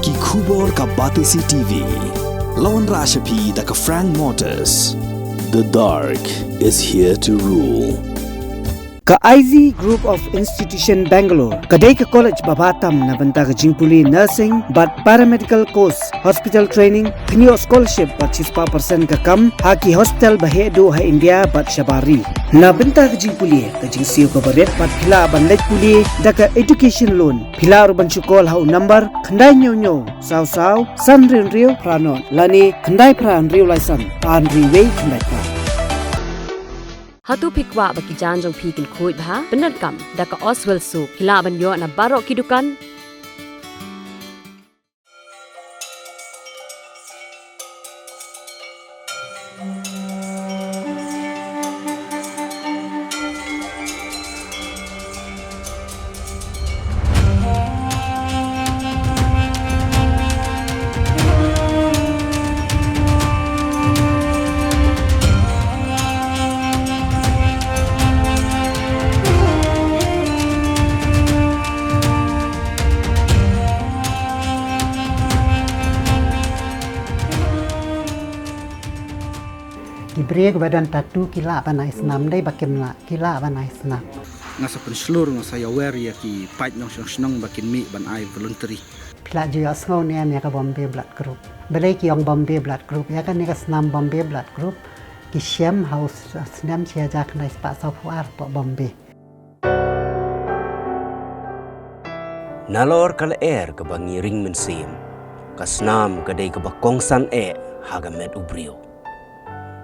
Ki Khubor ka Batisi TV. Lawan Rashapi da ka Frank Motors. The dark is here to rule. Ka IZ Group of Institution Bangalore, kadai ka college babatam na banta ka jingpuli nursing but paramedical course, hospital training, pinyo scholarship but 6% ka kam, haki hospital bahedo ha India but shabari. Na banta ka jingpuli ka jingsiyo ka baret but pila ban lek puli da ka education loan. Pila urban chukol ha number khandai nyo saw san rio pranon lani khandai pran rio laisan an riway khandai pra. Hatu pikwa baki janjong pikil kuit bha benar kam daka Oswell Soup hilaban yo na barok kidukan. Break badan tatu kila banai senam dai bakin la kila banai senam ngasa penslur ngasa ya aware ya ki pait nong snong bakin mi ban ai voluntary pila ju asngau ne ya ka Bombay Blood Group balai ki ong Bombay Blood Group ya kan ne ka senam Bombay Blood Group ki Shem House senam sia jak nai spa sau puar po Bombay nalor kala air ka bangi ring mensim ka senam ka dai ka bakong san haga met ubrio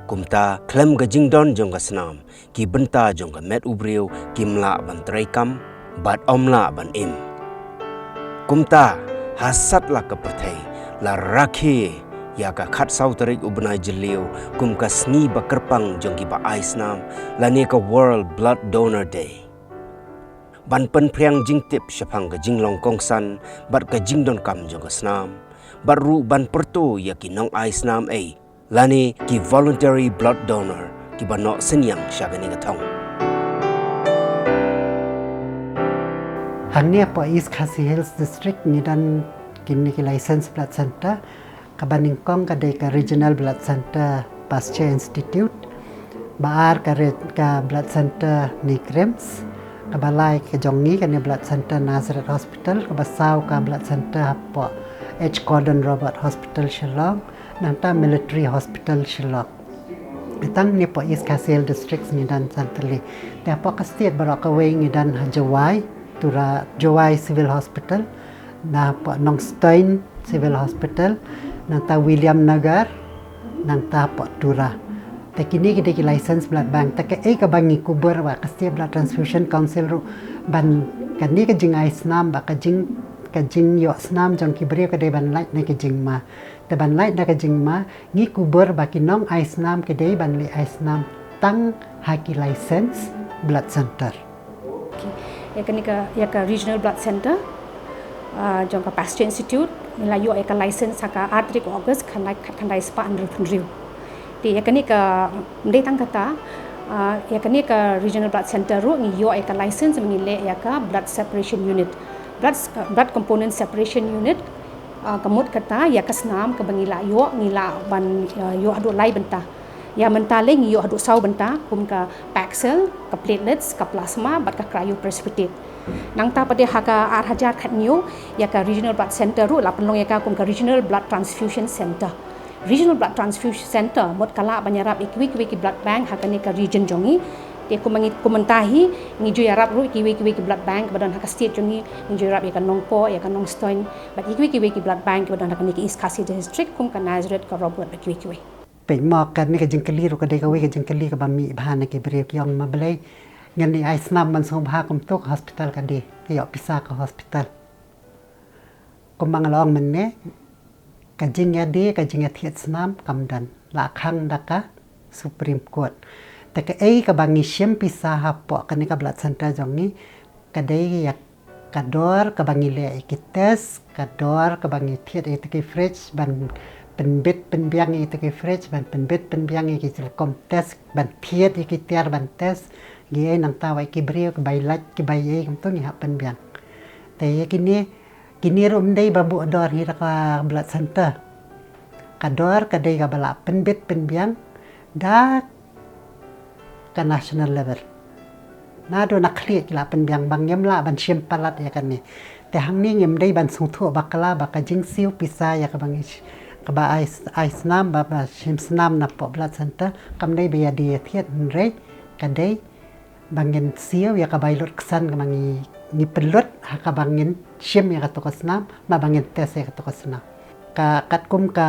kumta klem ga jingdon jong ga snam ki benta jong ga met ubriu ki mla ban traikam bat omla ban im kumta hasat la ka perthai la rakhe ya ka khat sau tarik ubnai jeliu kum ka sni ba kerpang jong ki ba aisnam la ne ka World Blood Donor Day ban pen priang jing tip shapang ga jinglong kongsan bat ka jingdon kam jong ga snam bat ru ban perto ya ki nong aisnam lani ki voluntary blood donor ki banok senyang syagani gatong hangnya po East Khasi Hills District ni dan kini ki license blood center ka baningkong ka dai ka regional blood center Pasteur Institute baar ka blood center ni Krems ka balai ka jongi ka ni blood center Nazareth Hospital ka basaw ka blood center po H Gordon Robert Hospital Shillong nanta military hospital Shillong itang ni po East Khasi Hills District ni dan santali dia po ka state barok away ni dan Jawai tura Jawai Civil Hospital na po Nongstoin Civil Hospital nanta William Nagar nanta po tura ta kini kita ki license blood bank ta ka ka bangi kubur wa ka state blood transfusion council ru ban kani ka jing isnam ba ka jing yo snam jong ki bre ka de ban light na ka jing ma te ban light na ka jing ma ngi kubur ba ki nong isnam ke de ban li isnam tang haki license blood center ya ka regional blood center jong ka Pasteur Institute nila yo ka license ka Artric August khandai spa under Punriu ti ya kani ka mdei tang kata ya kani ka regional blood center ru ngi yo ka license mengile ya ka blood separation unit blood component separation unit kamut kata ya kasnam ka bangila yo ngila ban yo adu lai benta ya mentale ngi yo adu sau benta kum ka pack cell ka platelets ka plasma bat ka cryoprecipitate nang ta pade haka ar hajar khat new ya ka regional blood center ru la penlong ya ka kum ka regional blood transfusion center regional blood transfusion center mot kala banyarap ikwi ki blood bank haka ni ka region jongi te kumentahi ngi ju yarap ru ki blood bank badan haka state jongi ngi ju yarap ya ka nongpo ya ka nongstoin bat ikwi ki blood bank badan haka ni ki East Khasi district kum ka Nazareth ka Robert ikwi pe mo kan ni ka jingkali ru ka de ka we ka jingkali ka bami bhana ke bre ki ong ma blai ngan ni ai snam man so bha kum tok hospital ka de ki yo pisa ka hospital kum mangalong men ne ka jing ya de ka jing ya thiet snam kam dan la khang daka Supreme Court ta ka ka bangi shem pisa ha po ka ni ka blood center jong ni ka de ya ka dor ka bangi le ki test ka dor ka bangi thiet ki fridge ban penbit penbiang ki fridge ban penbit penbiang ki kom test ban thiet ki tiar ban test gi nang ta wai ki brio ki bai lach ki bai kam to ni ha penbiang te ki ni kini rum dei babu dor hira ka blood center kador kadai ka bala penbit penbiang da ka national level na do nak klik la penbiang bang yem la ban sim palat ya kan ni te hang ni yem dei ban sung thu bakala baka jing siu pisa ya ka bang ka ba ice nam ba sim snam na po blood center kam dei be ya di thiet re kadai bangin siu ya ka bailot kesan ka mangi ni pelot ha ka bangin sim ya ka to snam ma bangin tes ya ka to snam ka katkum ka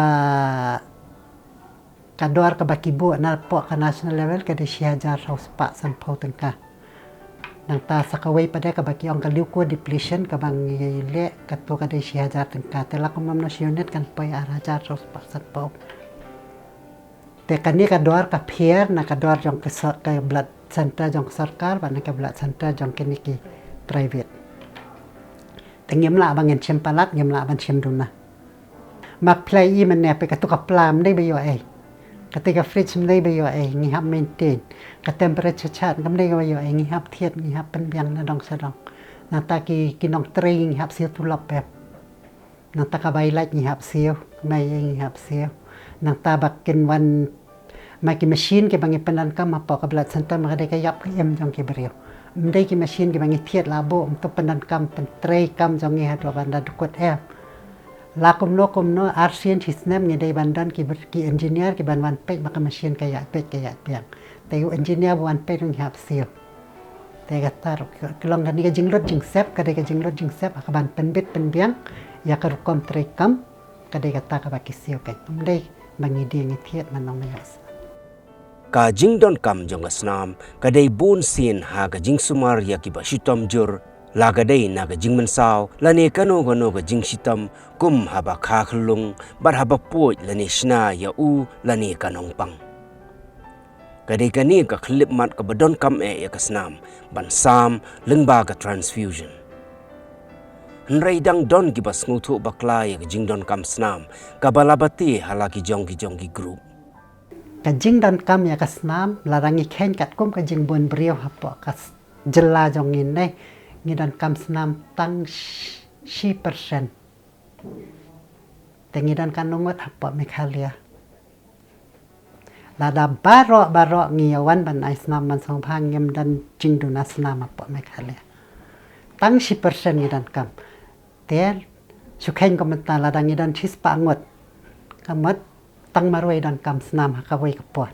kador ka bakibu na po ka national level ka de siajar haus pa sampau tengka nang ta sakaway pada ka baki ang kaliuko depletion ka bang le ka to ka de siajar tengka tela ko mamno unit kan pay arajar haus pa sampau te kani ka dor ka pher na ka dor jong ka blood center jong sarkar ban ka blood center jong kiniki private tengem la bangin chempalat ngem la ban chemduna mak play i man ne pe ka to ka plam dei be yo ketika fridge mendai bayo ngi hap maintain ka temperature chat kamdai ka bayo ngi hap thiet ngi hap penbiang na dong sadong na ta ki kinong train ngi hap siu tulap pep na ta ka bai like ngi hap siu mai ngi hap siu na ta bakin wan mai ki machine ke bangi penan kam apa ka blood center ma ka yap em jong ki brio mendai ki machine ke bangi thiet labo untuk penan kam pen tray kam jong ngi hat banda dukot la kumno arsian hisnem ngi dei bandan ki engineer ki ban pek maka machine kaya pek kaya piang te engineer wan pek ngi hap siu te ga tar kelong kan ni jinglot jingsep ka de jinglot jingsep ka ban penbit penbiang ya ka rukom tray kam ka de ta ka baki siu ka mdei bangi di ngi thiet manong yas ka jingdon kam jong asnam ka dei bun sin ha ka jing sumar ya ki ba shitom jur laga dei na ga jing mansao lane kano ga jing shitam kum haba kha khlung bar haba poi lane shna ya u lane kanong pang kadai kani ka khlip mat ka badon kam ya kasnam ban sam lengba ka transfusion nrai dang don ki bas nguthu bakla ya jing don kam snam ka balabati halaki jong ki group ka jing don kam ya kasnam larangi khen kat kum ka jing bon brio hapo kas jela jong in nei ngidan kam snam tang 10% tengidan kanungot apa mekalia lada baro ngiawan ban ai snam man song phang ngem dan jingduna snam apa mekalia tang 10% ngidan kam ter sukhen komentar lada ngidan chis pangot kamat tang marwai dan kam snam hakawai kapot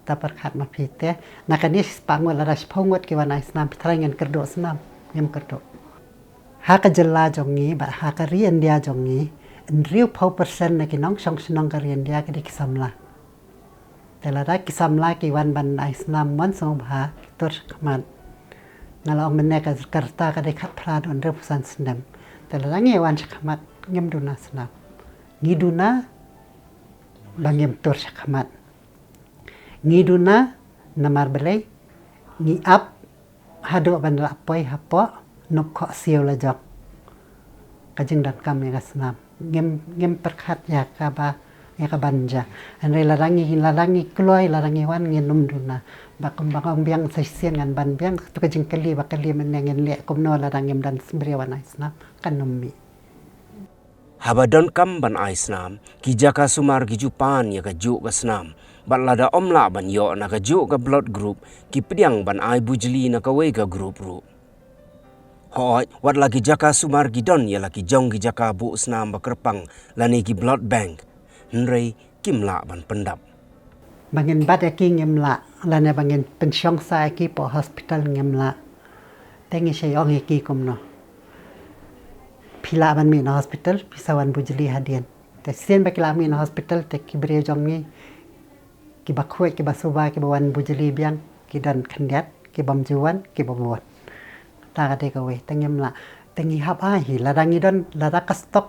ta perkhat ma phite nakani spangot la ras phongot ki wana snam pithrangen kerdo snam ngem kerdo ha ka jella jongi ba ha ka rian dia jongi nriu 4% na kinong song snong ka rian dia ki samla tela ra ki samla ki wan ban ai snam mon song bha tor khaman ngalong menne ka karta ka de khat phra don re pusan snam tela ra nge wan khamat ngem duna snam ngiduna bangem tor khamat ngiduna namar belai ngi ap hado ban lapoi hapo nok kho siu la jok kajing dat kam ya snam ngem perkhat ya ka ba ya ka banja anre larangi kloi larangi wan ngi num duna bakom biang sai sian ngan ban biang to kajing kali ba kali men ngen le kom no larangim dan smriwan snam kan nummi habadon kam ban ai snam ki jaka sumar ki jupan ya ka ju ka snam ban lada omla ban yo na ka ju ka blood group ki pediang ban ai bujli na ka wei ka group ru hoi wat lagi jaka sumar ki don ya lagi jong ki jaka bu snam ba kerpang lani ki blood bank nrei kimla ban pendap bangin bad ki ngemla lana bangin pensiong sa ki po hospital ngemla tengi se ong ki komno pila ban mi na hospital pisawan bujli hadian te sen ba kila mi na hospital te ki bre jong ni ki ba khoi ki ba suba ki bawan bujli biang ki dan khandiat ki bam juwan ki bamot ta ka te ka we tengem la tengi hap a hi la dangi don la da ka stok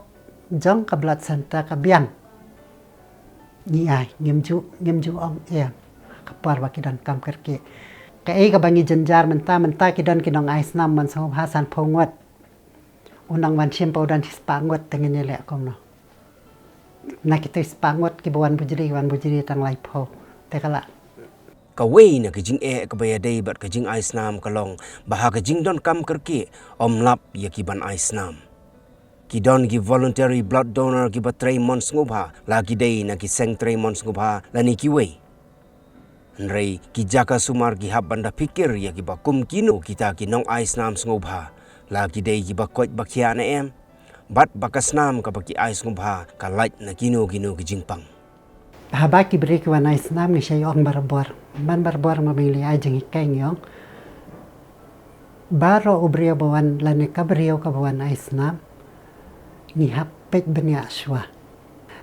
jong ka blood center ka biang ni ai ngem ju ong ya ka par ba ki dan kam kerke ka e ka bangi jenjar menta ki dan ki nong ais nam man so hasan phongot unang wan chimpo dan spangot tengen le kom no na ki te spangot ki bawan bujri tang lai pho te kala Kawai na kajing ka bayadai bat kajing ais nam kalong baha kajing don kam kerki omlap ya kiban ais nam. Kidon ki voluntary blood donor ki ba 3 months ngubha lagi day na ki seng 3 months ngubha lani ki way. Nrei ki jaka sumar ki hab banda pikir ya ki ba kum kino kita ki nong ais nam ngubha lagi day ki ba koit bakia na em bat bakas nam ka baki ais ngubha ka light na kino ki jingpang. Habaki break wan ais nam ni siya yung barbor. Man barbor mamili ay jeng ikay yung. Baro ubriyo bawan lani kabriyo kabawan ais nam. Ni hapit banya aswa.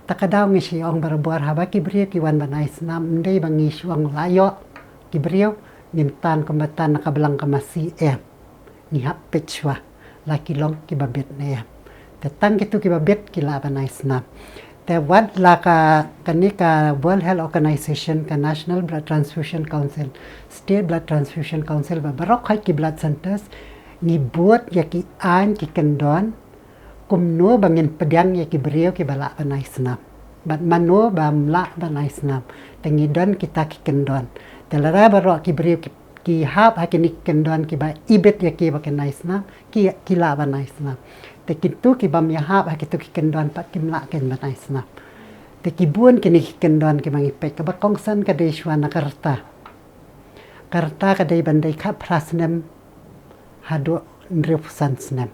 Takadaw nga siya yung barbor habaki break iwan ban ais nam. Hindi bang iswang layo. Kibriyo nimtan kumbatan nakabalang kamasi Ni hapit siya. Laki long kibabit na Tetang gitu kibabit kilaban ais nam. Te wad la ka World Health Organization ka National Blood Transfusion Council, State Blood Transfusion Council ba barok hay ki blood centers ni buat ya ki an ki kendon kumno bangin pedang ya ki beriau ki bala banai senam. Bat mano bamla banai senam. Tengi don kita ki kendon. Telara barok ki beriau ki hab ha ki ni kendon ki ba ibet ya ki ba kenai senam ki la banai senam. Te kitu ki bam ya hab kitu ki kendon pat kim la ken banai snap. Te ki buon ki ni kendon ki mangi pek ka ba kongsan ka dei shwana karta. Karta ka dei bandai ka prasnem hado ndrepusan snem.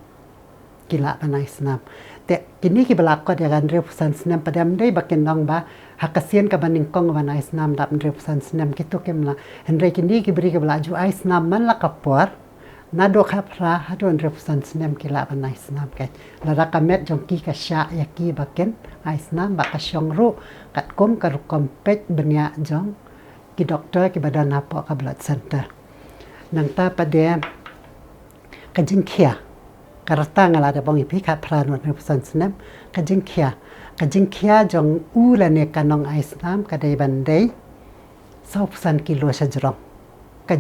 Ki la banai snap. Te kini ki balakot ya kan ndrepusan snem padam dei baken nong ba hakasien ka baning kong banai snam dap ndrepusan snem kitu kim la. Hendrai kini ki beri ka balaju ai snam man la kapor. Nado kapra hado ndrepusan snem kila banai snam kai lara kamet jongki ka sya yaki baken ai snam ba ka syongru kat kom ka kompet benya jong ki doktor ki badan apa ka blood center nang ta pade ka jingkhia karta ngala da bongi pi ka pra no ndrepusan snem ka jingkhia jong ula ne kanong ai snam ka dei bandai 100 kilo sajrong ka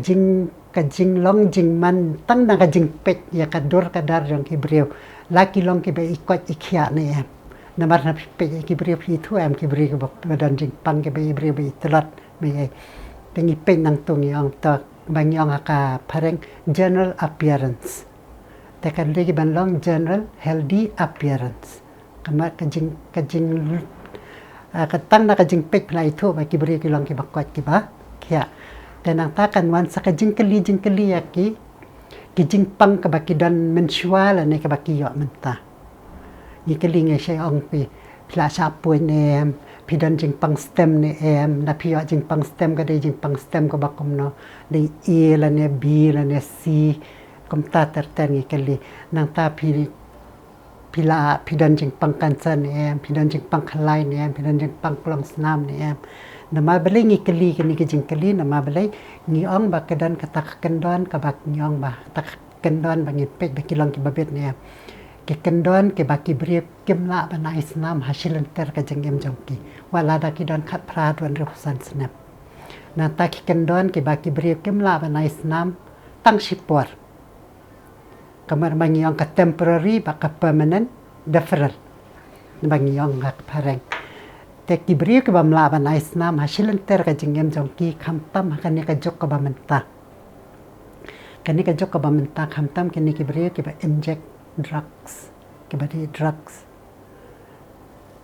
jing long jing man tang na ka jing pet ya kador kadar jong kibriu laki long ki be ikot ikhya ne namar na pe kibriu pi thu ki bri ka badan jing pang ki be bri be tlat me tengi pen nang tung yong ta bang yong ka pareng general appearance te kan legi ban long general healthy appearance kama ka jing ka tang na ka jing pet plai thu ba kibriu ki long ki bakot ki ba kya dan ang takan wan sa kajingkali yaki kijingpang kabakidan mensual ne kabakiyo menta ngikali nga siya ang pila sapoy ne pidan jingpang stem ne na piyo jingpang stem kada jingpang stem kabakom no de e la ne b la ne c komta terten ngikali nang ta pila pidan jingpang kansan ne pidan jingpang khalai ne pidan jingpang klong snam ne nama balai ngikali kini kejingkali nama balai ngiong ba kedan katak kendon kabak ngiong ba tak kendon bangit pek bakilong ki babet ne ke kendon ke baki briep kimla bana islam hasilan ter ka jengem jongki wala da kidon khat prat wan repusan snap na tak kendon ke baki briep kimla bana islam tang sipor kamar mangiong ka temporary ba ka permanent deferral bangiong hak pareng te kibriu ke bamla ban islam hasilan ter ka jengem jongki khamtam kani ka jok ka bamenta khamtam kini kibriu ke ba inject drugs ke ba drugs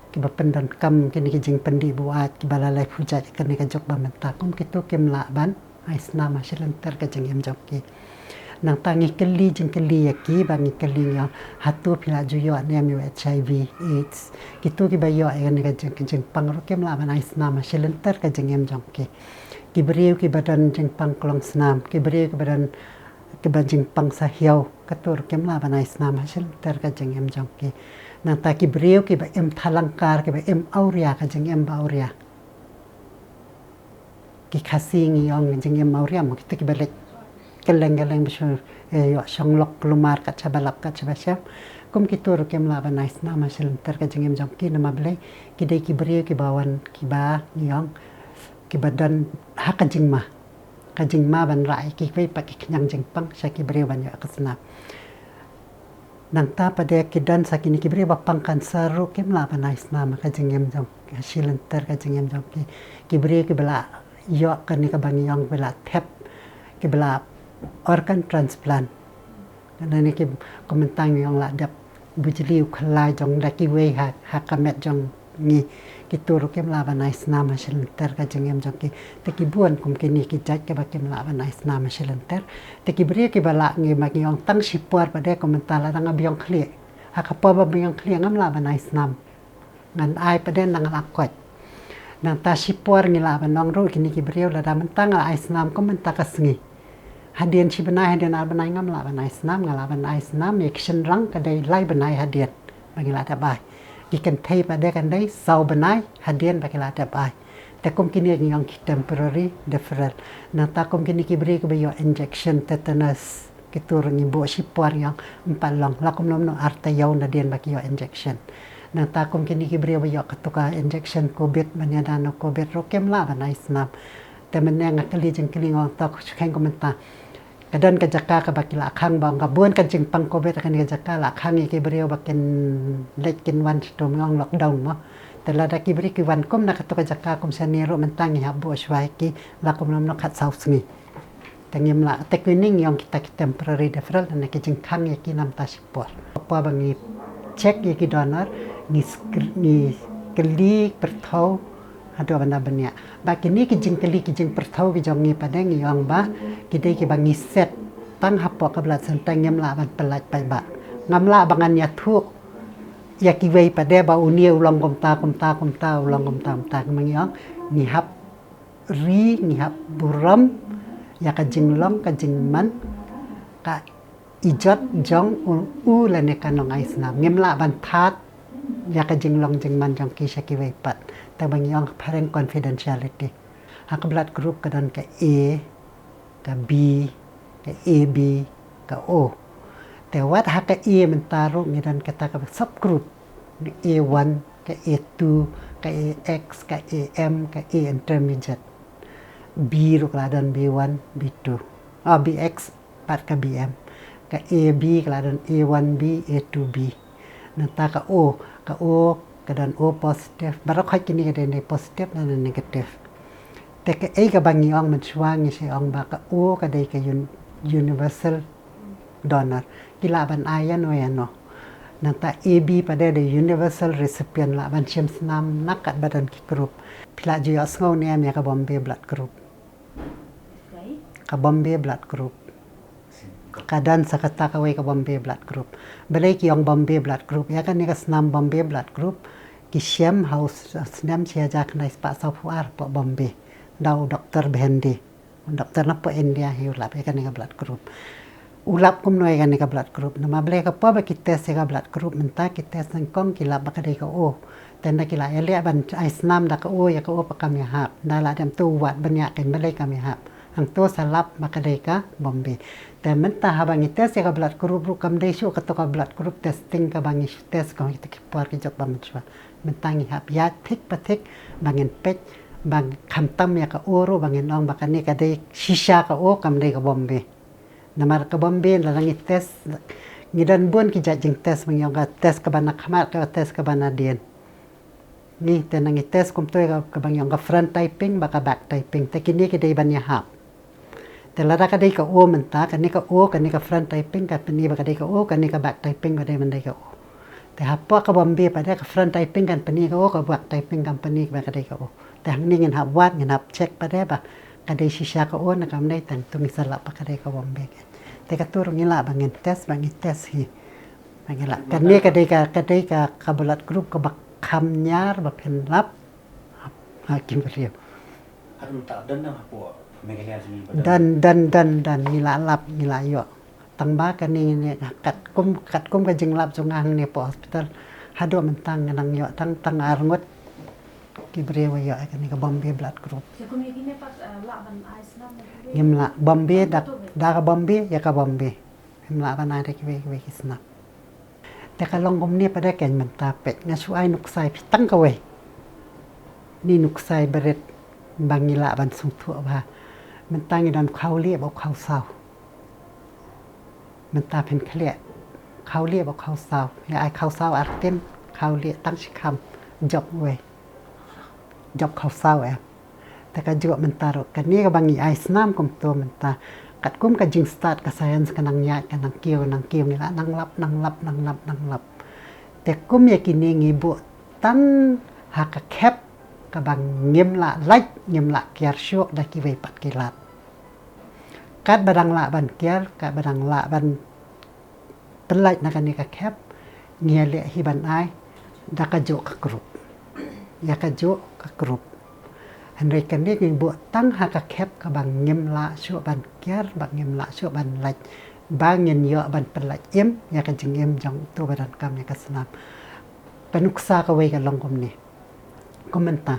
ke ba pendan kam kini ke jeng pendi buat ke balalai puja kani ka jok bamenta kum kitu kimla ban islam hasilan ter ka jengem jongki nang tangi keli jengkeli yaki bangi keli yang hatu pila juyo ne mi HIV AIDS kitu ki bayo ay ne ka jeng pangro kem la banai snam silenter ka jengem jongki kibriu ki badan jeng pang klong snam kibriu ki badan ke jeng pang sahiau katur kem la banai snam silenter ka jengem jongki nang ta kibriu ki ba em thalangkar ki ba em auria ka jengem ba auria ki khasingi yong jengem auria mo kitu ki balek keleng-keleng bisu yo songlok lumar kat sabalap kat sabasya kum kitur kem la banai snam silenter ka jengem jongki nama blai kidai ki beri ki bawan ki ba yong ki badan hakajingma ban rai ki pai pak nyang jengpang sa ki beri ban yo kasna nang ta pada kidan sakini ki beri bapang kansaru kem la banai snam ka jengem jong silenter ka jengem jongki ki beri ki bala yo kan ni ka bangi yang bela tap ke bela organ transplant kan ni ke komentang yang la dap bujliu khlai jong da ki we ha kamet jong ni kita rokem la banai snama shelter ka jengem jong ki te ki buan kum ki ni ki jaj ke bakem la banai snama shelter te ki bri ki bala ngi ma ki yang tang sipor pada komentar la tang abiong khlie ha ka pa ba biong khlie ngam la banai snam ngan ai pada nang la kot nang ta sipor ngi la banong ro ki ni ki bri la da mentang la ai snam ko menta ka sngi hadian si banai hadian al banai ngam la banai snam ngala banai snam ye kshen rang ka dai lai banai hadian bagi la da bai ikan thai pada kan dai sau banai hadian bagi la da bai ta kom kini yang temporary deferral na ta kom kini ki beri ke bayo injection tetanus kitur ni bo sipor yang empalong la kom nom no arta yaw na dien bagi yo injection na ta kom kini ki beri bayo katuka injection covid manyada no covid rokem la banai snam te meneng akali jeng kili ngong ta kheng komentar kadan ka jaka ka bakila khang bang ka buan ka jing pang covid kan ka jaka la khang ki beri baken lekin wan stom ngong lockdown mo telah dah kibri kiwan kom nak tu kajaka kom saniro mentang ya bo shwai ki la kom nom khat sau sngi tangim la tekwining yang kita temporary deferral dan ki jing khang ya ki nam ta sipor apa bangi check ya ki donor ni keli perthau ado bana bania ba kini ki jing keli ki jing perthau ki jong ni padang yang ba ki dei ki bangi set tang hapo ka blat sentang yam la ban pelat pai ba ngam la bangan ya thu ya ki wei pada ba unia ulang kom ta ulang kom ta kemangyang ni hap ri ni hap buram ya ka jinglong ka jingman ka ijat jong u la ne kanong ais na ngemla ban that ya ka jinglong jingman jong ki sha ki wei pat ta bangyang parent confidentiality hak blood group kadan ka A ka B ka AB ka Oแต่ว่าถ้ากับ A มันตาโรคนี้ดันก็ตากับ subgroup A1 กับ A2 กับ AX กับ AM กับ A intermediate B โรคลาดัน B1 B2 BX ปัดกับ BM กับ AB กลาดัน A1B A2B นั่นตากับ O กับ O กับดัน O positive บาร์ค่อยกินนี่ก็ได้ใน positive นั่น negative แต่กับ A กับบางอย่างมันช่วงนี้ใช่องบากับ O ก็ได้กับ universal donor kila ban aya no ya no nanta AB pada the universal recipient la ban chem snam nakat badan ki group pila jo asngau ne am ya ka Bombay blood group ka Bombay blood group kadan sakata ka wei ka Bombay blood group balai ki yang Bombay blood group ya kan ni ka snam Bombay blood group ki shem house snam sia jak nai spa software po Bombay dau doktor Bendi doktor na po India hiu la ya kan ni ka blood group ulap kum noy kan ka blood group nama ble ka pa ba ki test ka blood group menta ki test nang kong ki la ba ka dei ka o ten da ki la ele ban ai snam da ka o ya ka o pa kam ya hap da la dem tu wat ban ya ken ble kam ya hap ang to salap ba ka dei ka Bombay te menta ha bang test ka blood group ru kam dei shu ka to ka blood group testing ka bang test ko ki par ki jok ba mchwa menta ngi hap ya thik pa thik bangin pech bang kham tam ya ka o ro bangin ong ba ka ni ka dei shisha ka o kam dei ka Bombay namar ka Bombay la langi test ngidan buan ki jajing test mangyong ka test ka bana khamat ka test ka bana dien ni tenangi test kum toy ka bangyong ka front typing baka back typing te kini ki dei ban ya hap te la ka dei ka o menta ka ni ka o ka ni ka front typing ka pani baka dei ka o ka ni ka back typing ba dei man dei ka o te happo ka Bombay pa dei ka front typing kan pani ka o ka back typing kan pani baka dei ka o te hang ni ngin hap wat ngin hap check pa dei ba kadai shisha ka o na kam dai tang tung sala pa kadai ka Bombay te ka turung ila bangin test hi bangila kadai ka blood group ka bak kham nyar bak lap hakim beliau Aduh tak dan dah apa mereka sini dan ngila lap ngila yo tang ba ka ni kat kum ka jing lap sungang ni po hospital hado mentang nang yo tang arngot ki brewa yo ka ni ka Bombay blood group ngimla Bombay da ka Bombay ya ka Bombay ngimla ba na ki we kisna te ka long kom ni pada ken menta pet nga suai nuksai pitang ka we ni nuksai beret bangila ban sung thu ba menta ngi dan khau lie ba khau sau menta pen khle khau lie ba khau sau ya ai khau sau artem khau lie tang shikam job we job khau sau แต่ก็juga mentaro kan ni ka bangi ai snam kum to menta kat kum ka jing start ka science ka nang ya ka nang kiu ni la nang lap te kum ya kini ngibu tan ha ka kep ka bang ngim la kiar syuk da ki wei pat kilat kat badang la ban kiar ka badang la ban pelaj na kan ni ka kep ngia le hi ban ai da ka jo ka grup ya ka jo ka grup Henry kan ni ngibu tang ha ka kep ka bang ngim la syuk ban kiar bang ngim la syuk ban laj bang yen yo ban pelaj im ya ka jing im jong tu badan kam ya ka senam penuksa ka wei ka long kum ni komenta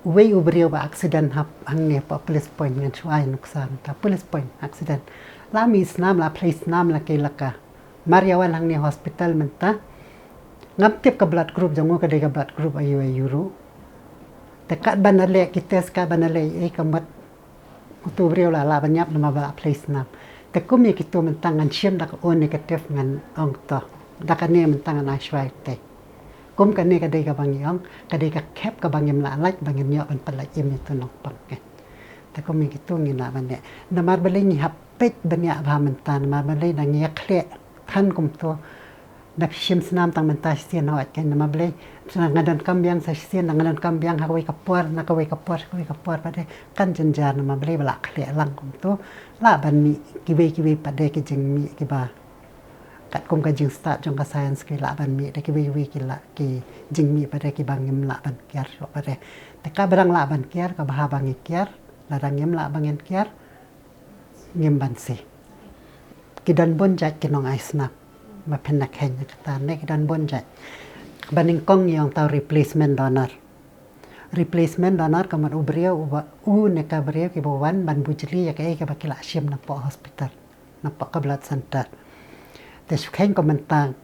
wei ubrio ba accident hap hang ne pa police point ngan chuai nuksa ta police point accident la mi snam la place nam la ke laka mariawan hang ne hospital menta ngap tip ka blood group jong ka de ka blood group ayu ayuru te kat banale kita ska banale e kamat tu brio la banyap nama ba place nam te kum ye kitu mentangan siem dak on negatif ngan ong to dak ne mentangan ashwai te kum kan ne ka de ka bangyong ka de ka kep ka bangyam la laj bangem yo ban palaj im tu nok pak ke te kum ye kitu ngina bane namar bale ni hapet banya ba mentan namar bale na ngia khle than kum to na siem snam tang mentas sien hawat kan namar bale ngadan kambiang sa sien ngadan kambiang hawai kapuar na kawai kapuar pada kan jenjar nama beli bala khle lang kum tu la ban mi kiwe pada ke jeng mi ki ba kat kum ka jeng start jong ka science ki la ban mi de kiwe ki la ki jeng mi pada ki bang ngim la ban kiar so pada te ka barang la ban kiar ka bah bang kiar la dang ngim la bang kiar ngim ban si ki dan bon jat ki nong aisna ma pen nak hen ta ne ki dan bon jat baning kong yang tau replacement donor kamat ubrio ne ka brio ki bawan ban bujli ya ka bakila sim na po hospital na po ka blood center te sukhen komentang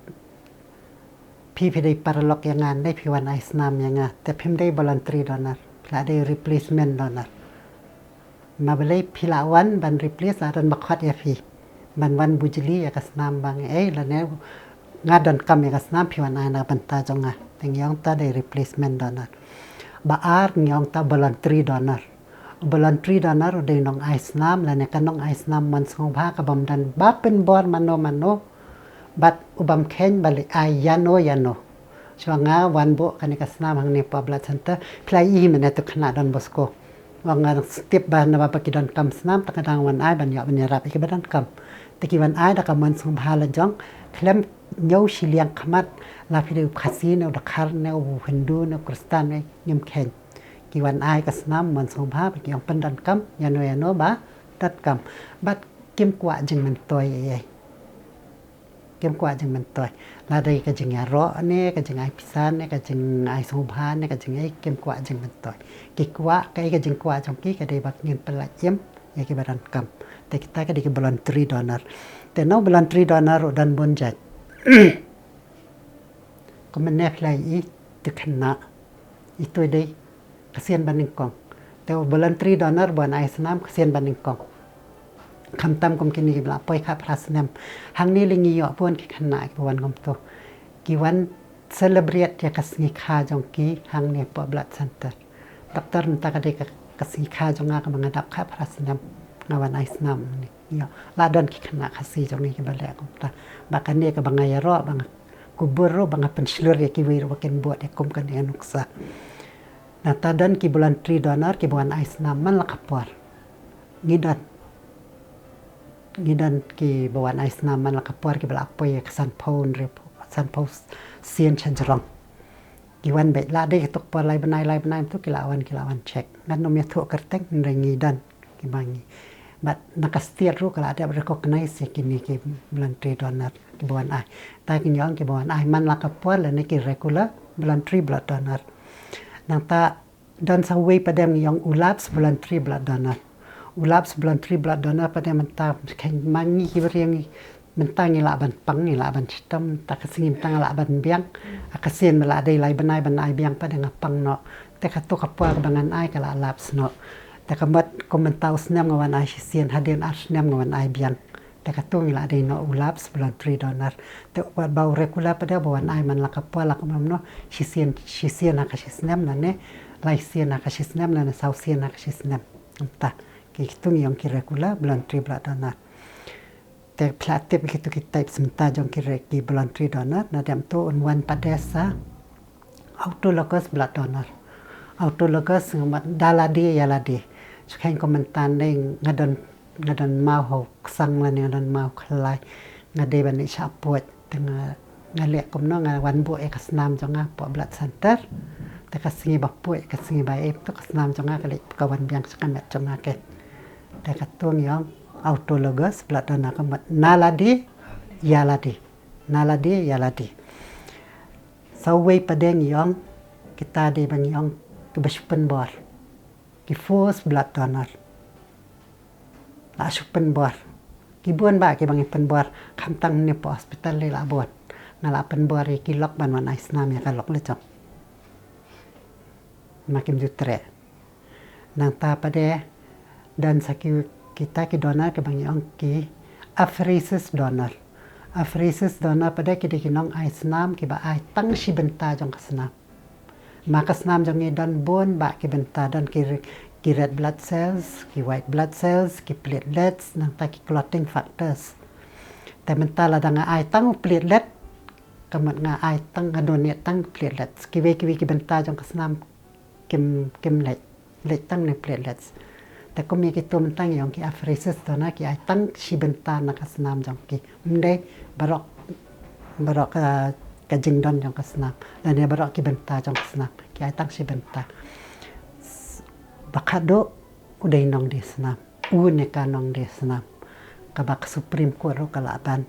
PPD paralok yang ngan dai piwan aisnam yang te pim dai voluntary donor la dai replacement donor ma belai pilawan ban replace adan bakhat ya fi ban wan bujli ya kasnam bang la ne ngadan kam ya kasnam piwan ana banta jonga tengyong ta de replacement donor baar nyong ta voluntary donor de nong aisnam la ne kanong aisnam man song bha ka bam dan ba pen bor mano bat ubam ken bali ay yano chwanga wan bo kan kasnam hang ne pa blood center play I mena to khna don bosko wanga step ba na ba pakidan kam snam ta kadang wan ay ban ya ban rap ke badan kam teki wan ay da kam man song bha la jong klem nhau si liang khamat la phidu khasi ne dakhar ne u hindu ne kristan ne nyem khen ki wan ai kasnam man song bha ki ong pandan kam yano ba tat kam bat kim kwa jing man toy kim kwa jing man toy la dai ka jing ya ro ne ka jing ai pisan ne ka jing ai song bha ne ka jing ai kim kwa jing man toy ki kwa ka jing kwa jong ki ka dai bak ngin pala yem ya ki badan kam te kita ka di voluntary donor te no voluntary donor dan bonjat ko men ne play I te khna itu dei kasian baning kong te voluntary donor bon ai snam kasian baning kong kham tam kom kini bla poi kha prasnam hang ni lingi yo pon ki khna ki wan kom to ki wan celebrate ya kasni kha jong ki hang ne po blood center doktor nta ka dei kasni kha jong nga ka mangadap kha prasnam ngawan ai snam ni yo la don ki khna khasi jong ni ki bale kom ta bakan ne ka bangaya ro bang kubur ro bang pensilur ya ki wir waken buat ya kom kan ya nuksa na tadan ki voluntary donor ki buan ais naman la kapor gidan ki buan ais naman la kapor ki bala apoy san pound rep san post sien chanjrong ki wan be la de tok por lai banai tu ki lawan check ngan no me thu kertek ngi dan ki bangi but nakastier ru kala ada recognize kini ki voluntary donor ki buan ai ta ki nyong ki buan ai man la kapor la ne ki regular voluntary blood donor nang ta dan sa way padam yang ulaps voluntary blood donor padam ta kan mangi hibriang mentang ila ban pang ila ban sistem ta kasim tang la ban biang akasen mala dai lai banai biang pada ngapang no te katu kapwa bangan ai kala laps no ta kamat komentaus nem ngawan ai sien hadin as nem ngawan ai biang แต่กระตุ้งละได้no ulap sebulan $3 แต่buat bau regular pada bawan ai man lakapua lakamam no sisian akasisnem na ne laisian akasisnem na sausian akasisnem entah kitung yang regular bulan $3 แต่พลาดเต็มคิดตุกิไตสมตาจงคิดเรกีบลอน$3นะเดิมตัวอนวันปัดเดซ่าautologous blood donor autologous ngamat daladi yaladi sekian komentar neng ngadan mau hok sang lan ngadan mau khlai ngade bani sapot tengah ngalek komno ngawan bu ekasnam jonga po blood centerแต่ก็singi bapuก็singi bae to kasnam jonga kali kawan biang sakamet jonga keแต่ก็ตัวyang autologous blood donor kamat naladi yaladi sawai padeng yang kita di bang yang kebasupan bor ki force blood donor la supan bor ki buan ba ki bang pen bor kam tang ne po hospital le la bor ngala pen bor ki lok ban wan islam ya ka lok le chok makin jutre nang ta pade dan sakit kita ki donor ke bang yang ki apheresis donor pada kita kinong ai senam ki ba ai tang si benta jong kasnam maka senam jong ni dan bon ba ki benta dan ki red blood cells ki white blood cells ki platelets nang ta ki clotting factorsแต่benta la dang ai tang platelet kamat nga ai tang adone tang platelets ki we ki benta jong kasnam kim let tang ne plateletsแต่ก็มีกิตัวมันตั้งอย่างที่อัฟริซิสตอนนั้นที่ไอ้ตั้งชีเบนตานักสนามจังกีมันได้บารอกกระจิงดอนจังกสนามแล้วเนี่ยบารอกกิเบนตาจังกสนามที่ไอ้ตั้งชีเบนตาบักฮัดโดอุดัยนองเดสนามในการนองเดสนามกับบักสุพรีมคอร์ตกลาบัน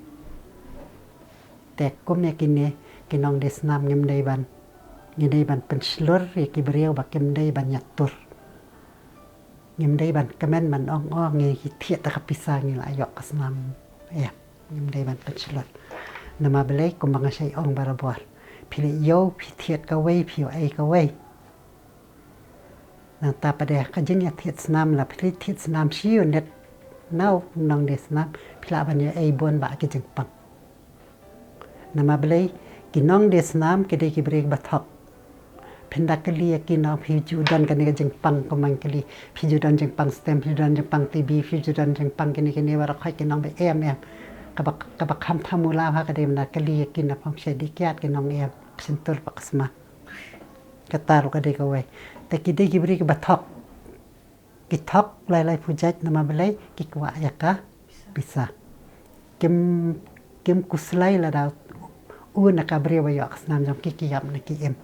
แต่ก็มีกินเนี่ยกินนองเดสนามเงิมได้บันเป็นสลอร์กิบเรียวบักเงิมได้บันยัดตุรยิมได้บันกระแม่นมันอ่องๆเงี้ยเทียตะกับพิซซ่าเงี้ยละยกกสนามยิมได้บันเป็นฉลดนมาเบลัยกุมบังใช้อ่องบาราบอลพิเลโยพิเทียตกะเวยพิวไอกะเวยนางตาประเดี๋ยวก็ยิ่งอยากเทียตสนามละพิเลเทียตสนามชิวเน็ตเน่านองเดสนามพิลาบันยาไอบวนบะกิจึงปังนมาเบลัยกินน้องเดสนามกิได้กิบเรกบัทอกpendakali yakin pijudan kan jengpang komangkali pijudan jengpang stem pijudan jengpang TB pijudan jengpang kini warak hai kinong be kabak ham thamula ha kadem nakali yakin na pam shedikiat kinong sentur pakasma kataru kade kawe te kide gibri ke bathok kithok lai pujat nama belai kikwa yaka bisa kem kuslai la da nakabri wa yak snam jam kikiyam nakiem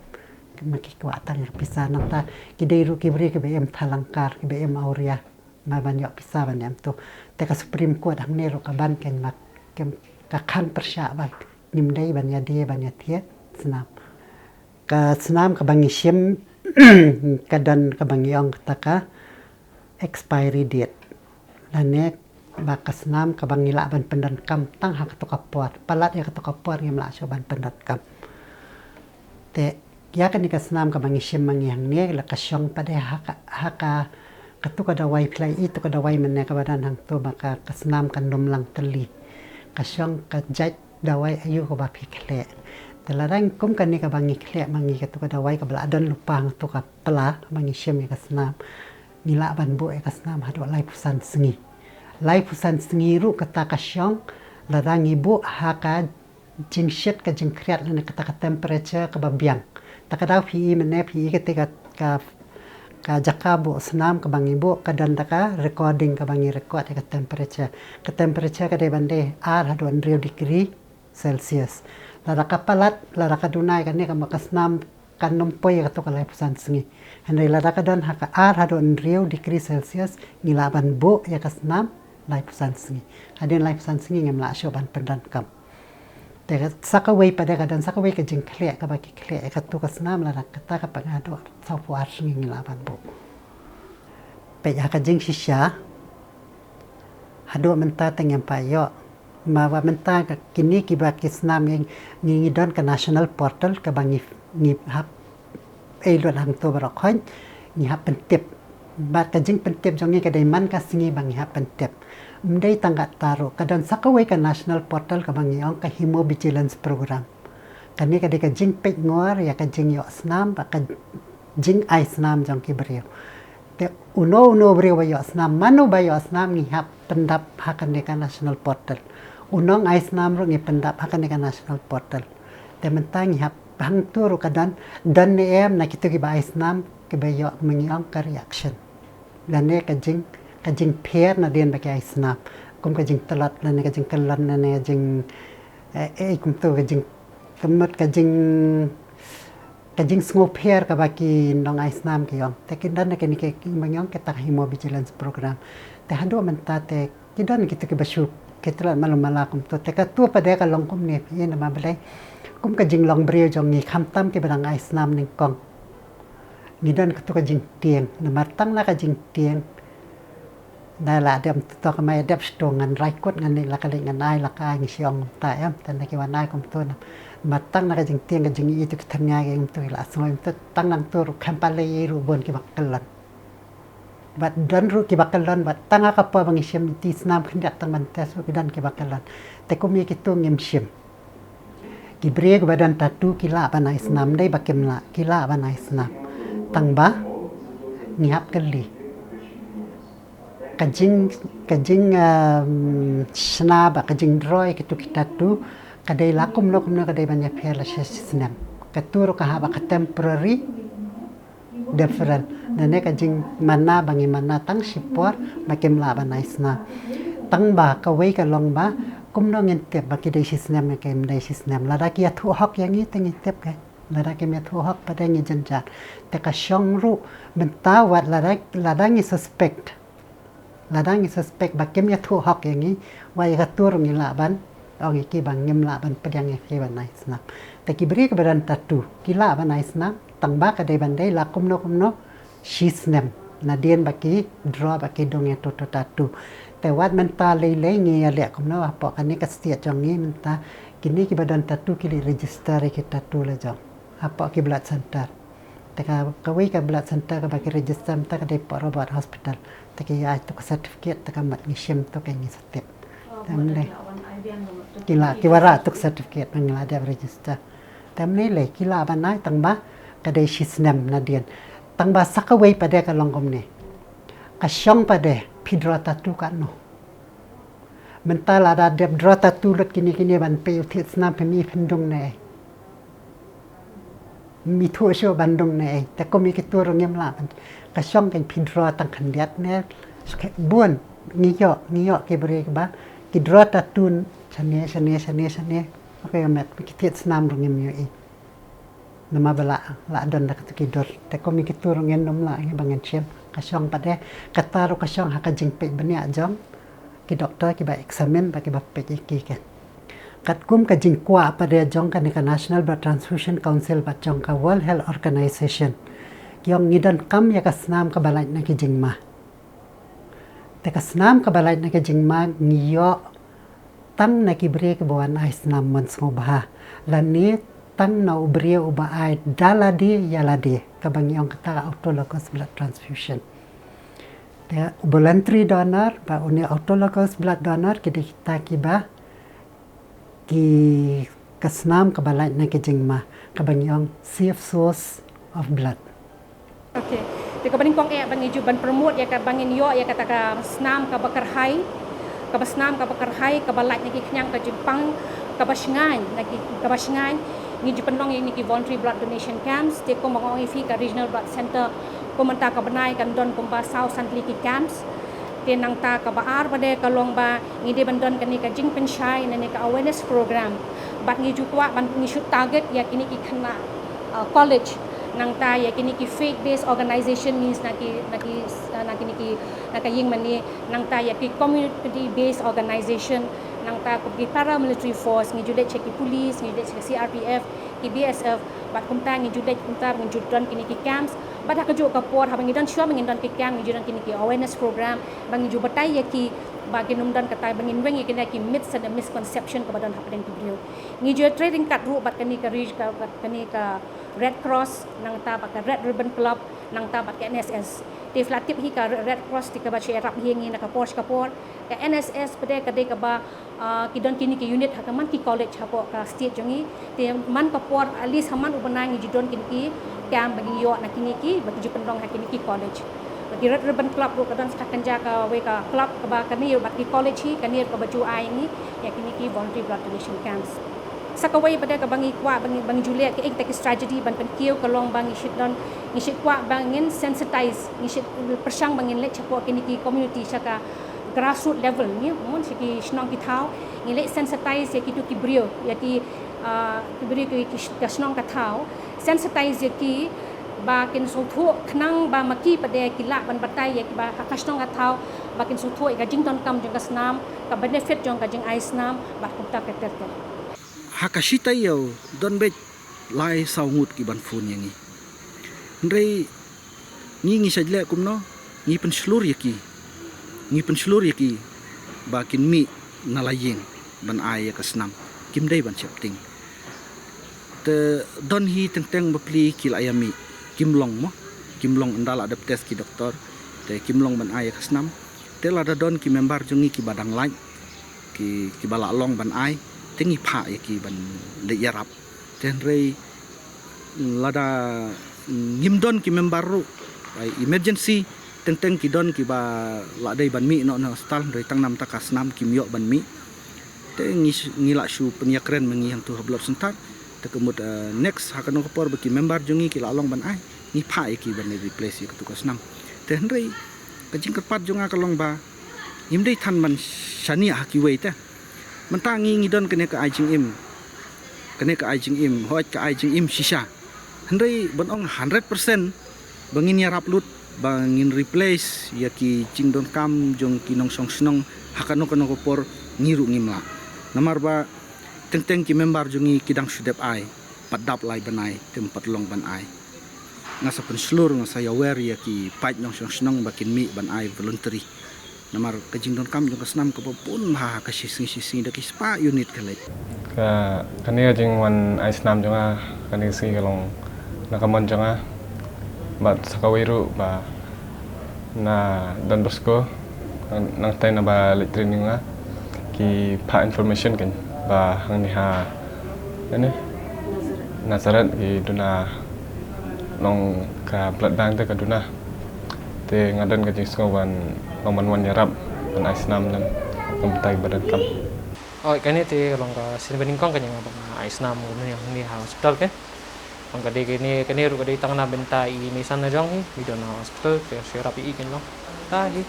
maki kuatan pisah nanta kidairu kibri ke BM Thalangkar ke BM Auria ma banyak pisah ban tu te ka Supreme Court hang ne ro ka ban ken mak kem ka khan persya ba nimdai ban ya dia ban ya thiet senam ka bangi sim ka dan ka bangi ong taka expiry date dan ne ba ka senam ka bangi la ban pendan kam tang ha ka to kapor palat ya ka to kapor ngem la so ban pendan kam te ya kan senam ka mangisim mangyang ne la kasyong pada haka katuka dawai play itu ka dawai menne ka badan hang to maka kasenam kan dom lang teli kasyong ka jaj dawai ayu ko ba pikle telarang kum kan ni ka bangi kle mangi katuka dawai ka bala dan lupa hang to ka pela mangisim ka senam nila ban bo ka senam hado lai pusan sengi ru kata kasyong larang ibu haka jingshet ka jingkriat la kata ka temperature ka babiang takadaw PE mene PE ketika ka jakabu senam ka bangi bo kadan taka recording ka bangi record ka temperature ka de bande ar hadon degree Celsius lara kapalat lara kadunai kan ne ka makasnam kan nompoy ka to kalay pusan singi henry lara kadon haka ar hadon degree Celsius nilaban bo ya kasnam lay pusan singi hadin lay pusan singi ngem la syo ban pendan kamแต่สักวัยประเดี๋ยวกันสักวัยก็จึงเคลียกับกิเคลียกับตัวกสนามแล้วนะก็ตากับปัญหาตัวสาวผู้อาชีพนี่ละบันบุไปอยากกันจึงชิชาหาดูมันตาแต่งยังไปเยอะมาว่ามันตากับกินนี่กี่บาทกิสนามยังงี้ดอนกับ national portal กับบางงี้ฮับไอ้รถหางตัวบรอกค่อยงี้ฮับเป็นเต็บบาทกันจึงเป็นเต็บจงงี้ก็ได้มันก็สิ่งบางงี้ฮับเป็นเต็บ mendai tanggat taruh kadang sakawai ka national portal ka bangiong ka hemo vigilance program kani ka deka jing pek ngor ya ka jing yo snam ba ka jing ai snam jong ki brio te uno brio ba yo snam manu ba yo snam ni hap pendap hakan deka national portal unong ai snam ro ngi pendap hakan deka national portal te mentang hap hang turu kadan dan ne em na kitu ki ba ai snam ke ba yo mengiong ka reaction dan ne ka jing pair na den ba ka ai snam kum ka jing talat na ne ka jing kalan na ne jing kum tu ka jing kemet ka jing sngo pair ka baki nong ai snam ki yong te kin dan ne ke ni ke mengiong ke ta himo vigilance program te hando menta te kidan kitu ki ba shu ke talat malum kum tu te ka tu pa de ka long kum ne ye na ma balai kum ka jing long brio jong ni kham tam ke badang ai snam ning kong ni dan ka tu ka jing tieng na martang na ka jing tieng da la dem to ka mai dep stongan rai kot ngan ni la ka le ngan ai la ka ngi siong ta em tan na ki wan ai kum tu na matang na ka jing tieng ka jing i tu ka nya ge tu la soi tu tang nang tu ru kham pa le ru bon ki bakkalan bat dan ru ki bakkalan bat tang ka pa bang siam ti snam khindak tang man ta su ki dan ki bakkalan te kum mi ki tu ngem siam ki brek badan tatu kila banai snam dai bakem la kila banai snam tang ba ngiap kali kajing snab kajing droy kitu kitatu kadai lakum no kadai banyak phela snam katuru ka haba ka temporary different nane kajing mana bangi mana tang sipor bakem la banai snam tang ba ka wei ka long ba kum no ngin tep baki dai snam ke dai snam la da ki thu hok yang ni tengi tep ke la da ke me thu hok pada ngi janjat te ka shong ru menta wat la da ngi suspect bakem ya thu hok yang ni wai ka tur ngi la ban ong ki bang ngim la ban padang ke ban nai snam te ki bri ka badan tatu ki la ban nai snam tang ba ka dai ban dai la kum no shi snam na dien baki draw baki dong ya to tatuแต่วัดมันตาเลยเงี้ยแหละผมนะว่าปอกอันนี้ก็เสียจังงี้มันตากินนี่กิบัดันตัตุกิริรีจิสเตอร์กิตัตุเลยจังฮะปอกกิบลัดเซ็นเตอร์แต่ก็วิ่งกับบลัดเซ็นเตอร์ก็บางกิรีจิสเตอร์มันก็ได้ปอโรบอทฮอสพิทอลแต่ก็ยาตุกเซอร์ติฟิเคตแต่ก็มัดมีเชื่อมตัวกันงี้สเต็ปแต่มันเลยกิวาระตุกเซอร์ติฟิเคตมันละเดียบรีจิสเตอร์แต่มันเลยกิลาบันนั้นตั้งบ้าก็ได้ชิสเนมนาเดียนตั้งบ้าสักเวยประเดี๋ยวก็ลองกมเนี่ยก็ช่องประเดี๋ยวPidra tatu kan no. Mentala ada dep dra tatu lat kini ban pe utit snam pe mi pendung ne. Mi thu sho bandung ne. Ta ko mi ki tu ro ngem la ban. Ka shong kan pidra tang khandiat ne. Buan ngi yo ke bre ba. Ki dra tatu chane. Okay met ki tit snam ro ngem yo e. Nama bala la don da ki dor. Ta ko mi ki tu ro ngem nom la ngi bangen chem. Kasyong pada kataru kasyong haka jingpek bania jong ki doktor ki ba examine ba ki ba pek ki kan kat kum ka jingkwa pada jong kan ka National Blood Transfusion Council ba jong ka World Health Organization kyong ngidan kam ya ka snam ka balai na ki jingma te ka snam ka balai na ki jingma ngiyo tang na ki bre ki bawan ai snam man sngobha lani tang na ubrie uba ai daladi yaladi kabangyong kata autologous blood transfusion. The voluntary donor ba uni autologous blood donor kita kiba ki kasnam kabalai na kijingma kabangyong safe source of blood. Okay. Di kabaning kong bangi juban promote ya kabangin yo ya kata ka snam ka bakarhay kabasnam ka bakarhay kabalai na kiknyang ka jipang kabasngan ni Japan long ini ki voluntary blood donation camps te ko mong fi ka regional blood center ko manta ka banai kan don ko ba South Santli ki camps te nang ta ka baar bade ka long ba ni de bandon kan ni ka jing penshai na ni ka awareness program bat ni jukwa ban ni shoot target ya kini ki khana college nang ta ya kini ki faith based organization means na kini ki ying mani nang ta ya ki community based organization nang ta ko gi paramilitary force ngi judet cheki police ngi judet cheki CRPF ki BSF bat kumta ngi judet kumta ngi judon kini ki camps bat ka jo ka por ha ngi dan shwa ngi dan ki camp ngi judan kini ki awareness program bangi ju batai ya ki bagi numdan katai bangin weng kini ki myths and misconception ka badan hapen ki brio ngi ju trading kat ru bat kani ka reach ka kani ka Red Cross nang ta ba ka Red Ribbon Club nang tabat ke NSS ti flatip hi ka Red Cross ti ka ba rap hi ngi na ka Porsche ka por ka NSS pede ka de ka ba ki don kini ki unit ha ka man ki college ha po ka state jongi ti man ka por at least haman ubanang ji don kini ki kam bagi yo na kini ki bagi ju pendong ha kini ki college bagi red ribbon club ro ka don sta kanja ka we ka club ka ba kani bagi college hi kani ka baju ai ni ya kini ki voluntary blood donation camps sakaway pada ka bangi kwa bangi Julia ke ek strategy ban penkiu kalong bangi shit don ni shit kwa bangin sensitize ni shit persang bangin le chapo kini ki community saka grassroots level ni mon siki snong ki thau ni le sensitize ya ki tu ki brio ya ti brio ki snong ka thau sensitize ya ki ba kin so thu khnang ba maki pada ki la ban batai ya ki ba ka snong ka thau ba kin so thu ga jing ton kam jong ka snam ka benefit jong ka jing ai snam ba kumta ka ter hakashita yo don bet lai saungut ki ban phun yang ni ndrei ngi sajle kumno ngi penslur yaki bakin mi nalaying ban ay ka snam kim dei ban chepting te don hi teng bapli kil ayami kimlong andala adap tes ki doktor te kimlong ban ay ka snam te lada don ki member jungi ki badang lai ki bala long ban ay tengi pha yaki ban le yarap ten rei lada ngimdon ki member ru emergency teng ki don ki ba la dai ban mi no hospital rei tang nam takas nam kim yo ban mi te ngila shu penyakren mengi hang tu hablot sentat te kemud next hakano kopor baki member jungi ki la long ban ai ni pha yaki ban replace ki tukas nam ten rei kajing kepat junga kalong ba ngimdei than man shani haki wei te mentangi ngidon kene ka ajing im hoj ka ajing im shisha hendai bonong 100% bangin yarap lut bangin replace yaki jingdon kam jong kinong song snong hakano kono kopor ngiru ngimla namar ba teng ki member jongi kidang sudep ai padap lai banai tempat long ban ai ngasa pen seluruh ngasa aware yaki pait nong song snong bakin mi ban ai voluntary namar kajing don kam jong kasnam ko pun ha ka sising da kispa unit kale ka kani jing wan ice nam jonga kani si kalong nakamon jonga bat sakawiru ba na don bosco nang tay na ba training nga ki pa information kan ba hang ni ha ani nazaret ki duna nong ka pladang te ka duna te ngadan ka jing skowan Paman yarap pan ice nam nam kamtai badan kam. Oh kani te long ka sinbening kong kanya ngabang ice nam ni ni hospital ke. Ang kadi kani ru kadi tang na benta ini sana jong ni di don hospital ke syarap i kan long. Tadi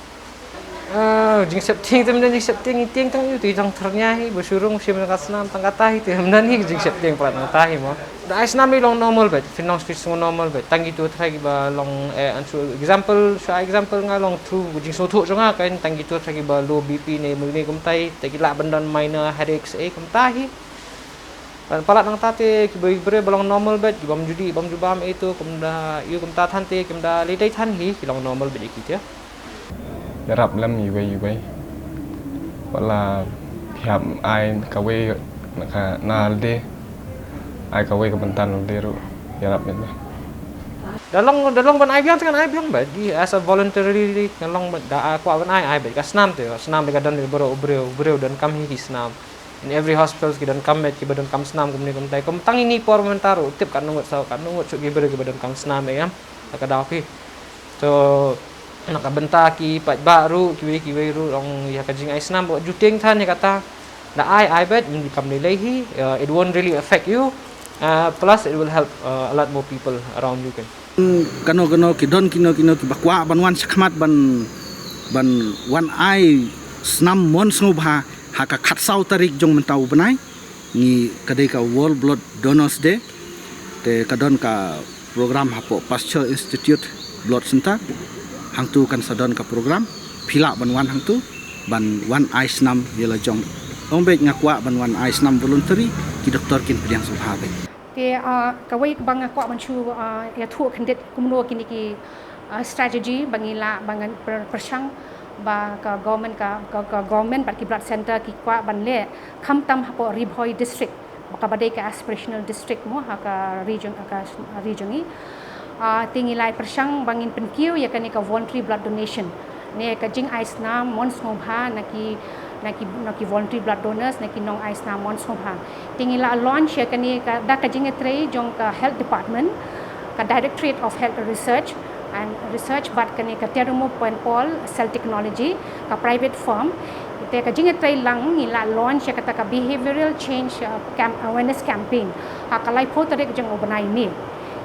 jing septing te mendan jing septing tiang tang yu ti jang ternya hi bersurung sim kasnam tang kata hi te mendan hi jing septing plat tang tahi mo. Da ice nam long normal bet finong street normal bet tangi tu trai ba long example nga long through jing so thu jonga kan tangi tu trai ba low bp ne muni kumtai te kila bandan minor headaches kumtai palat nang tate ki bre balong normal bet bam judi bam jubam itu kumda yu kumta thante kumda lidai than hi ki long normal bet ki ya yarap lam yu bai wala hiap ai ka we na de ai ka we ka bantan de ru yarap bet dalong ban ai biang ai biang bet di as a voluntary dalong da kwa ban ai bet ka snam te snam be ka dan bro breu dan kam hi snam in every hospital ki dan kam bet ki badan kam snam kumni kum tai kum tang ini pormentaro tip kan nungut chu gi ber ki badan kam snam ya ka da ki so nak benta ki pat baru ki ru long ya ka jing ai snam bo juting than ya kata da ai bet in kam ni lehi it won't really affect you plus it will help a lot more people around you kan kano ki don kino ki bakwa ban wan sakmat ban wan ai snam mon snubha haka khatsau tarik jong mentau banai ni kadai ka World Blood Donors Day te kadon ka program hapo Pasteur Institute Blood Center hangtu kan sadon ka program phila ban wan hangtu ban wan ai snam yela jong ombe ngakwa ban wan ai snam voluntary ki doktor kin priang subhabe ke kawai bang ko man chu ya thu khandit kumno kini ki strategy bangila bangan persang ba ka government ba ki blood center ki kwa ban le kham tam hapo ribhoi district baka badai ka aspirational district mo ha ka region ni tingilai persang bangin penkiu ya kan ka voluntary blood donation ne ka jing ais na mon smobha naki voluntary blood donors naki nong ais na mon smobha tingila launch ya kan ka da ka jing tre jong ka health department ka directorate of health research but kan ka terumo point pol cell technology ka private firm te ka jing tre lang ila launch ya kata ka behavioral change awareness campaign ha kalai potere jong obanai ni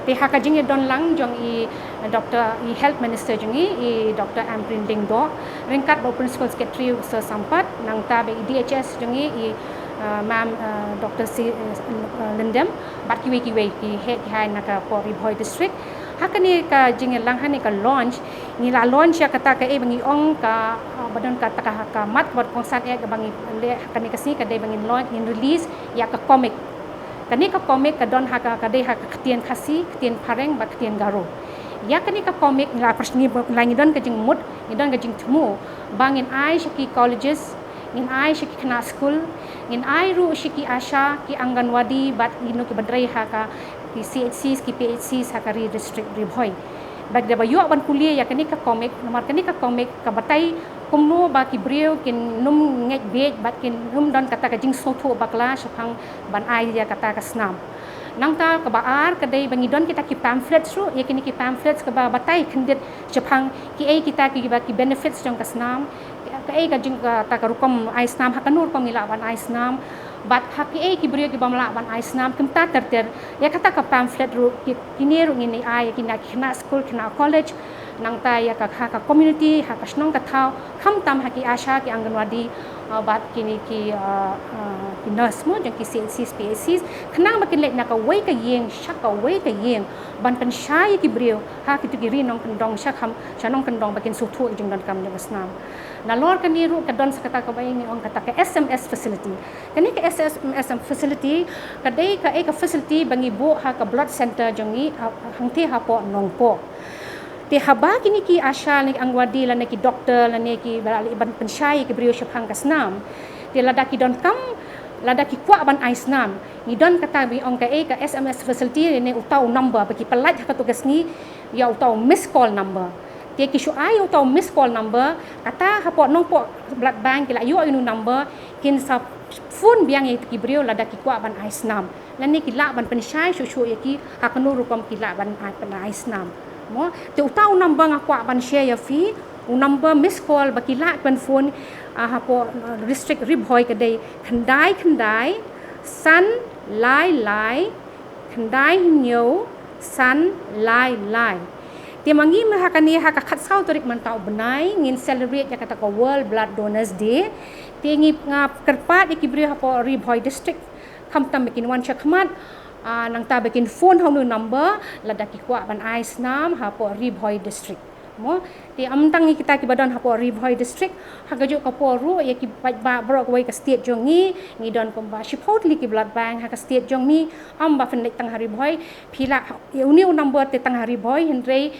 te ha ka jing don lang jong i Dr. Health Minister jong i Dr. Amrin Ding Do ringkat bo principal secretary Sir Sampat nang ta be DHS jong i Ma'am Dr. C. Lindem bat kiwi ki head hai naka Pori Boy district hakani ka jing lang hani ka launch ni la launch ya kata ka bangi ong ka badon ka ka mat bot kongsan ya ka bangi le hakani ka si ka dai bangi launch in release ya ka comic kani ka comic ka don ha ka dai ha ka ktian khasi ktian pareng bat ktian garo ya kani ka comic la persni langi don ka jing mut ni don ka jing tmu bangin ai shiki colleges in ai shiki kana school in ai ru shiki asha ki anganwadi bat ino ki badrai ha ka ki CHCs ki PHCs ha ka ri district ri bhoi bag da bayu ban kuliah ya kani ka comic nomor kani ka comic ka batai kumno ba ki breu kin num ngej bej bat kin num don kata ka jing soto bakla shapang ban ai ya kata ka snam nang ta ka baar ka dai bangi don kita ki pamphlets ru ya kini ki pamphlets ka ba batai khandit shapang ki ai kita ki ba ki benefits jong ka snam ka ai ka jing ka ta ka rukom ai snam ha kanur pamila ban ai snam bat haki ai ki brio ki bamla ban ai snam kim ta ter ya kata ka pamphlet ru kini ru ngini ai kina kina school kina college nang ta ya ka community ha ka snong ka thau kham tam haki asha ki anganwadi bat kini ki nurse mo jang ki CHCs PHCs khnang ba kin le na ka wei ka yeng shak ka wei ka yeng ban pen shai ki brio ha ki tu ki ri nong kendong shak kham chanong kendong ba kin su thu jing don kam jang snam na lor kan ni ru ka don sakata ka bai ngi ong kata ka SMS facility kani ka SMS facility ka dai ka ai ka facility bangi bo ha ka blood center jangi hangti ha po nong po te haba kini ki asha ni angwadi la ki doktor la ki bali ban pensyai ki brio shapang kasnam te lada ki don kam lada ki kwa ban aisnam ni don kata bi ong ka ai ka SMS facility ni utau number bagi pelat ka tugas ni ya utau miss call number te ki shu ai utau miss call number kata ha po nong po blood bank ki la yu inu number kin sa phone biang ki brio lada ki kwa ban aisnam la ni ki la ban pensyai shu ya ki ha kanu rukom ki la ban aisnam mo te utau number ngakwa ban share ya fi number miss call bakila ban phone ha po district ribhoi ka dei khandai san lai khandai nyo san lai te mangi ma ha kani ha ka khat sau torik man tau benai ngin celebrate ya kata ko World Blood Donors Day te ngi ngap kerpat ikibri ha po ribhoi district kham tam bikin wan chakmat nang ta bikin phone hong number ladaki kwa ban ai snam ha po ribhoi district mo ti amtang kita ki badan ha po ribhoi district ha gajo ka po ru ya ki ba bro ko ka state jongi ngi don pamba shipot li ki blood bank ha ka state jong mi am ba fen tang hari boy phila uni number te tang hari boy hendre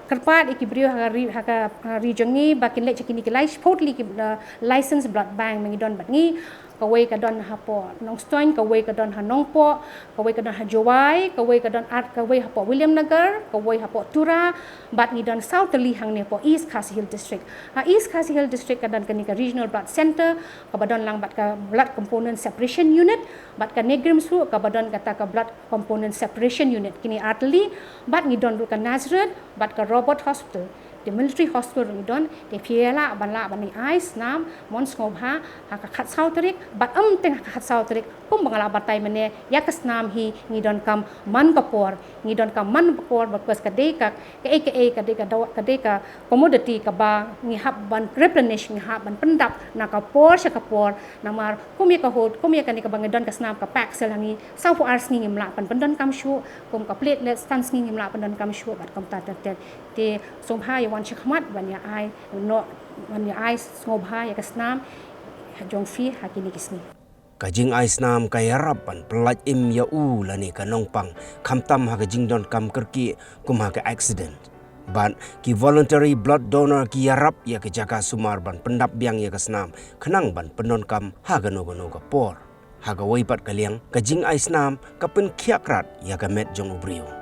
kerpat ikibrio ha ka ri jongi ba kin le chekini ki shipot li ki license blood bank ngi don bat ngi kawai ka don ha po nong stoin kawai ka don ha nong po kawai ka don ha jowai kawai ka don art kawai ha po William Nagar kawai ha po Tura bat ni don southerly hang ne po East Khasi Hill district ha East Khasi Hill district ka don kani ka regional blood center ka badon lang bat ka blood component separation unit bat ka Negrim su ka badon kata ka blood component separation unit kini artli bat ni don ka Nazareth bat ka Robert Hospital the military hospital ni don te phiela banla bani ice nam mon ngobha ha ka khat sau trik bat teng khat sau trik pum bangala batai mane yakas nam hi ni don kam man kapor ni don kam man kapor bakas ka de ka de ka commodity ka ba ni hab ban replenish ni hab ban pendap na ka por sha ka por namar kumya ka hot kumya ka ni ka bang don ka snam ka pack sel hangi sau for ars ni ngimla pan don kam shu kum ka platelet stans ni ngimla pan don kam shu bat kam ta te sombha ya wan chakmat ban ya ai no ban ya ai ngobha ya kasnam jong fi hakini kisni kajing ais nam kaya rapan pelat im ya u lani kanong pang kamtam ha kajing don kam kerki kum ha ka accident ban ki voluntary blood donor ki yarap ya ke jaga sumar ban pendap biang ya kasnam kenang ban penon kam ha gano ka por ha ga waipat kaliang kajing ais nam kapen khiakrat ya ka met jong ubrio